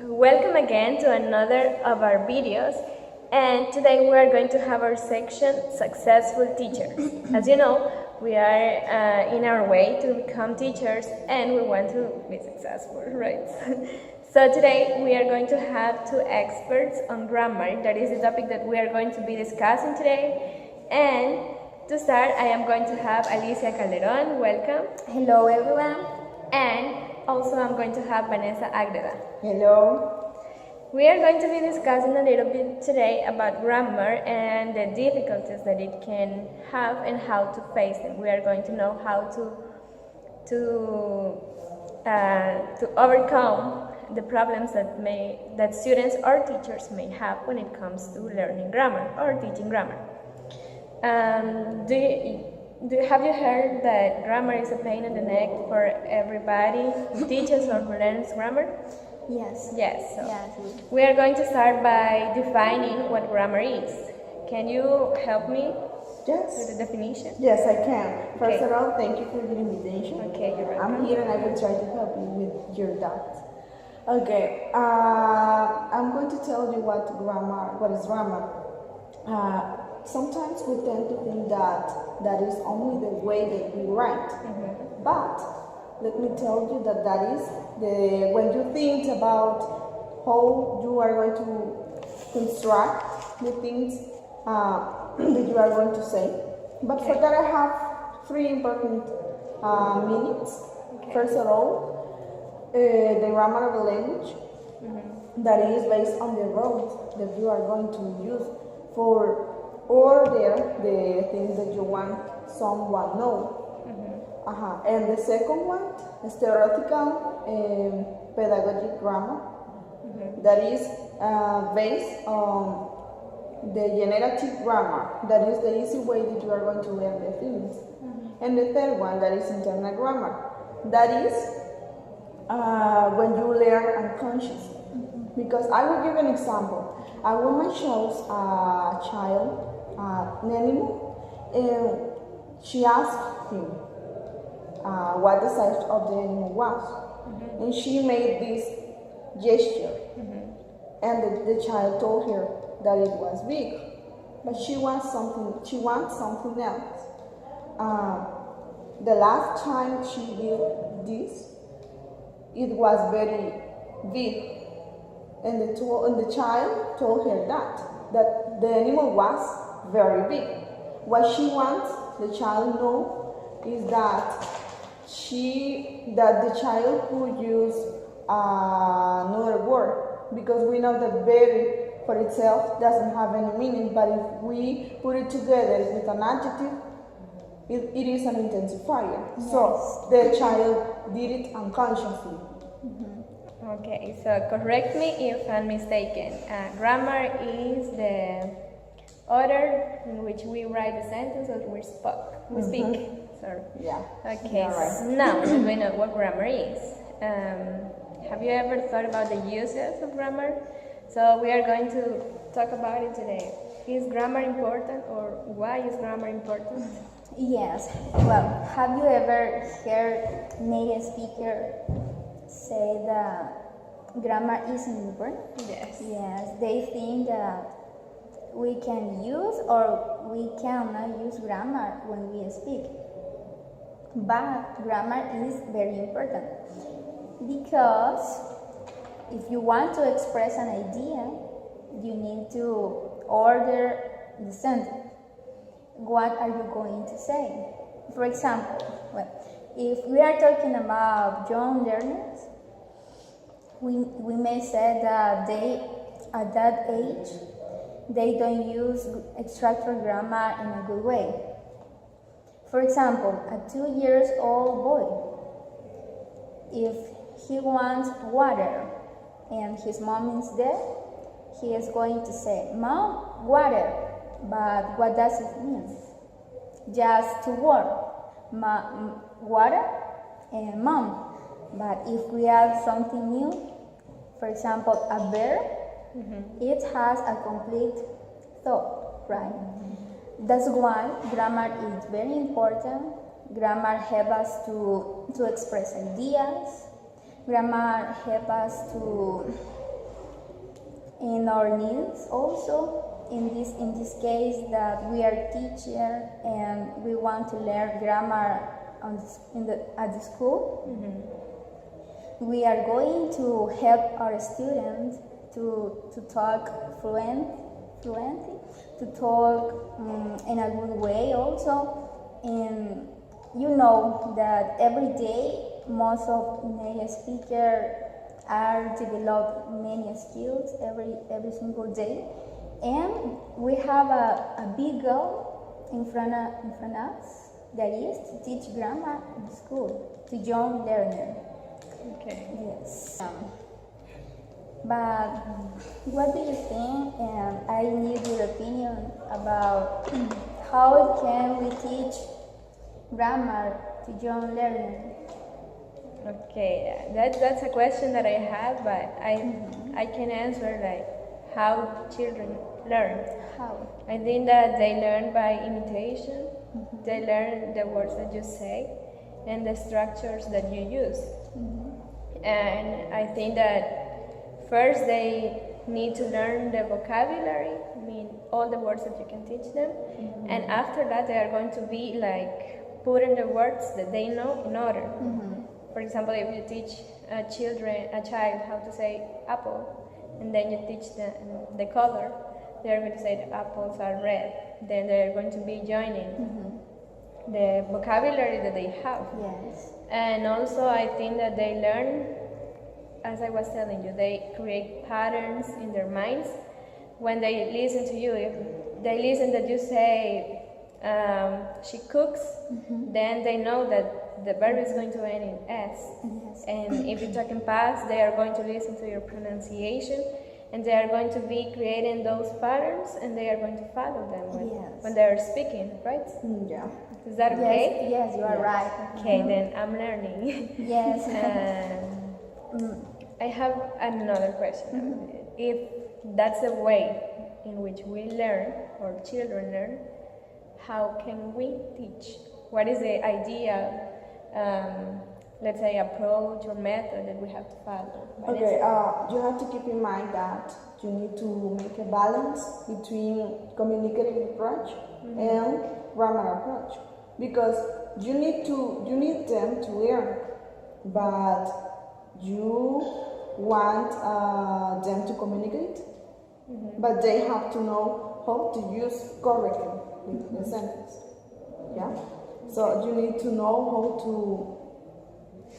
Welcome again to another of our videos, and today we are going to have our section Successful Teachers. As you know, we are in our way to become teachers and we want to be successful, right? So today we are going to have two experts on grammar. That is the topic that we are going to be discussing today. And to start, I am going to have Alicia Calderon. Welcome. Hello everyone. And also I'm going to have Vanessa Agreda. Hello. We are going to be discussing a little bit today about grammar and the difficulties that it can have and how to face them. We are going to know how to overcome the problems that students or teachers may have when it comes to learning grammar or teaching grammar. Have you heard that grammar is a pain in the neck for everybody who teaches or who learns grammar? Yes. Yes. So Yes. we are going to start by defining what grammar is. Can you help me with Yes. the definition? Yes, I can. First Okay. of all, thank you for the invitation. Okay, you're welcome. I'm here and I will try to help you with your doubts. Okay. I'm going to tell you what is grammar. Sometimes we tend to think that is only the way that we write. But let me tell you that is when you think about how you are going to construct the things that you are going to say. But for that I have three important meanings. Okay. First of all, the grammar of the language that is based on the road that you are going to use for order the things that you want someone know. And the second one is theoretical pedagogic grammar that is based on the generative grammar, that is the easy way that you are going to learn the things. And the third one, that is internal grammar, that is when you learn unconsciously. Because I will give an example. A woman shows a child an animal and she asked him what the size of the animal was. And she made this gesture. And the child told her that it was big. But she wants something else. The last time she did this, it was very big. And the child told her that the animal was very big. What she wants the child know is that the child could use another word, because we know that very for itself doesn't have any meaning, but if we put it together with an adjective, it is an intensifier. Yes. So the child did it unconsciously. Okay, so correct me if I'm mistaken. Grammar is the order in which we write the sentence or we speak. Sorry. Yeah. Okay, Right. so now that we know what grammar is, have you ever thought about the uses of grammar? So we are going to talk about it today. Is grammar important, or why is grammar important? Yes. Well, have you ever heard native speaker say that grammar isn't important? Yes. Yes, they think that we can use or we cannot use grammar when we speak. But grammar is very important because if you want to express an idea, you need to order the sentence. What are you going to say? For example, if we are talking about young learners, we may say that they, at that age, they don't use structured grammar in a good way. For example, a 2-year-old boy, if he wants water and his mom is there, he is going to say, "Mom, water." But what does it mean? Just two words, water and mom. But if we add something new, for example, a bear, it has a complete thought, right? That's why grammar is very important. Grammar helps us to express ideas. Grammar helps us in our needs also. In this case, that we are teacher and we want to learn grammar at the school. We are going to help our students to talk fluently, to talk in a good way also. And you know that every day most of native speakers are develop many skills every single day, and we have a big goal in front of us, that is to teach grammar in school to young learners. Okay. Yes. But what do you think? And I need your opinion about how can we teach grammar to young learners? Okay, that's a question that I have, but I can answer like how children learn. How? I think that they learn by imitation. They learn the words that you say and the structures that you use. And I think that first they need to learn the vocabulary, I mean all the words that you can teach them, and after that they are going to be like putting the words that they know in order. For example, if you teach a child how to say apple, and then you teach them the color, they are going to say the apples are red. Then they are going to be joining the vocabulary that they have. Yes. And also I think that they learn, as I was telling you, they create patterns in their minds when they listen to you. If they listen that you say she cooks, then they know that the verb is going to end in S. Yes. And if you talk in past, they are going to listen to your pronunciation, and they are going to be creating those patterns, and they are going to follow them when they are speaking, right? Yeah. Is that okay? Yes, you are right. Okay, then I'm learning. Yes. I have another question. If that's the way in which we learn, or children learn, how can we teach? What is the idea, let's say, approach or method that we have to follow? Okay, you have to keep in mind that you need to make a balance between communicative approach and grammar approach, because you need them to learn, but you want them to communicate, but they have to know how to use correctly the sentence. Yeah, so you need to know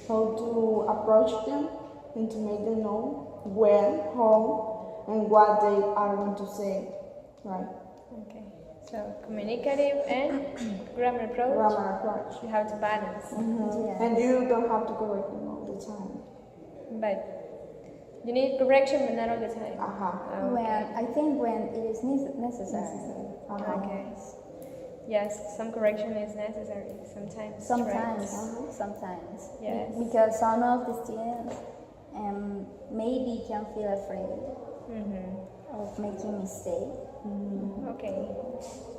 how to approach them and to make them know when, how, and what they are going to say, right? Okay, so communicative and grammar approach. Grammar approach. You have to balance. Yes. And you don't have to correct them all the time. But you need correction, but not all the time. I think when it is necessary. Okay. Yes, some correction is necessary sometimes. Sometimes, right? sometimes. Yes. Because some of the students maybe can feel afraid of making mistake. Okay.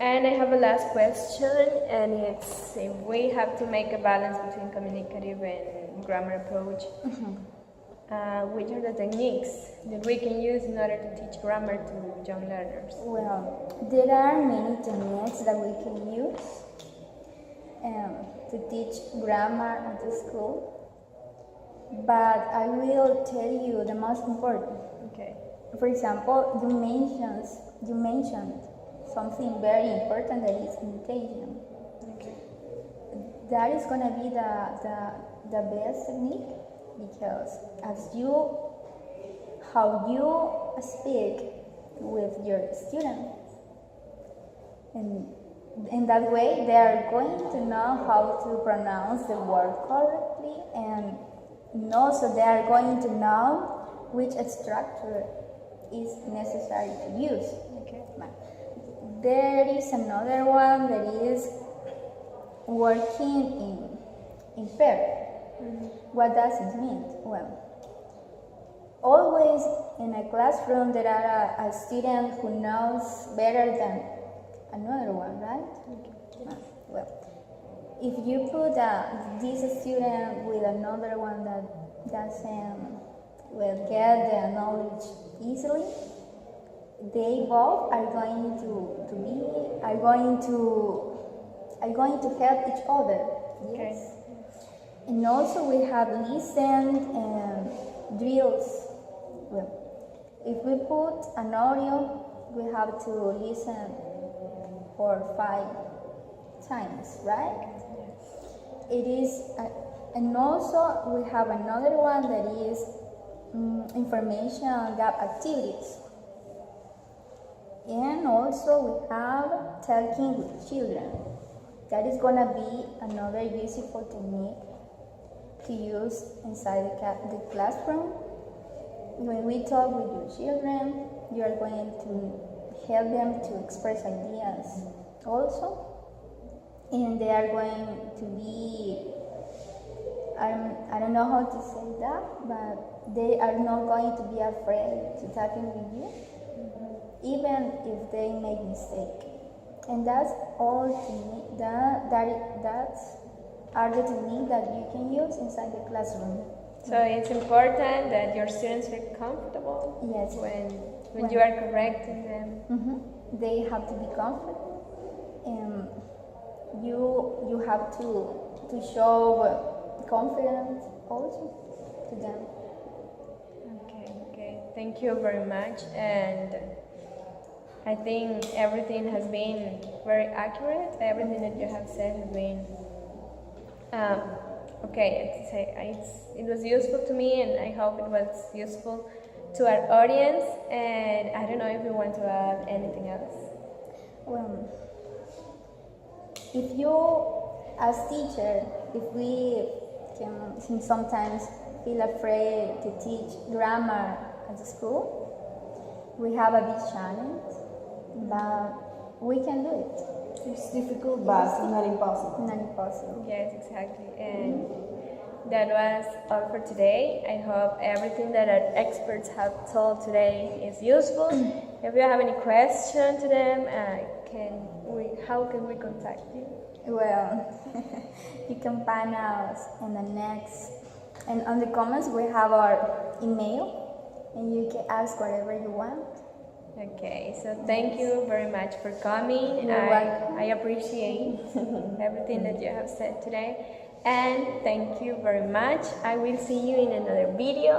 And I have a last question, and it's if we have to make a balance between communicative and grammar approach, which are the techniques that we can use in order to teach grammar to young learners? Well, there are many techniques that we can use to teach grammar at the school, but I will tell you the most important. Okay. For example, you mentioned something very important, that is imitation. Okay. That is gonna be the best technique, because how you speak with your students, and in that way they are going to know how to pronounce the word correctly, and also they are going to know which structure is necessary to use. Okay. There is another one that is working in pair. What does it mean? Well, always in a classroom there are a student who knows better than another one, right? Well, if you put this student with another one that doesn't get the knowledge easily, they both are going to help each other. Okay. Yes. And also we have listened drills. Well, if we put an audio, we have to listen for 5 times, right? It is, and also we have another one that is information gap activities. And also we have talking with children. That is gonna be another useful technique to use inside the classroom. When we talk with your children, you are going to help them to express ideas also. And they are going to be, I don't know how to say that, but they are not going to be afraid to talking with you, even if they make mistake. And that's all technique, that's are the techniques that you can use inside the classroom. So it's important that your students feel comfortable. Yes. When you are correcting them. They have to be comfortable, and you have to show confidence also to them. Okay. Thank you very much. And I think everything has been very accurate. Everything that you have said has been it was useful to me, and I hope it was useful to our audience. And I don't know if you want to add anything else. Well, if you, as teacher, if we can sometimes feel afraid to teach grammar at the school, we have a big challenge, but we can do it. It's difficult, but not impossible. Not impossible. Yes, exactly. And that was all for today. I hope everything that our experts have told today is useful. If you have any question to them, how can we contact you? Well, you can find us in the next, and on the comments we have our email, and you can ask whatever you want. Okay, so thank you very much for coming. You're welcome. I appreciate everything that you have said today. And thank you very much. I will see you in another video.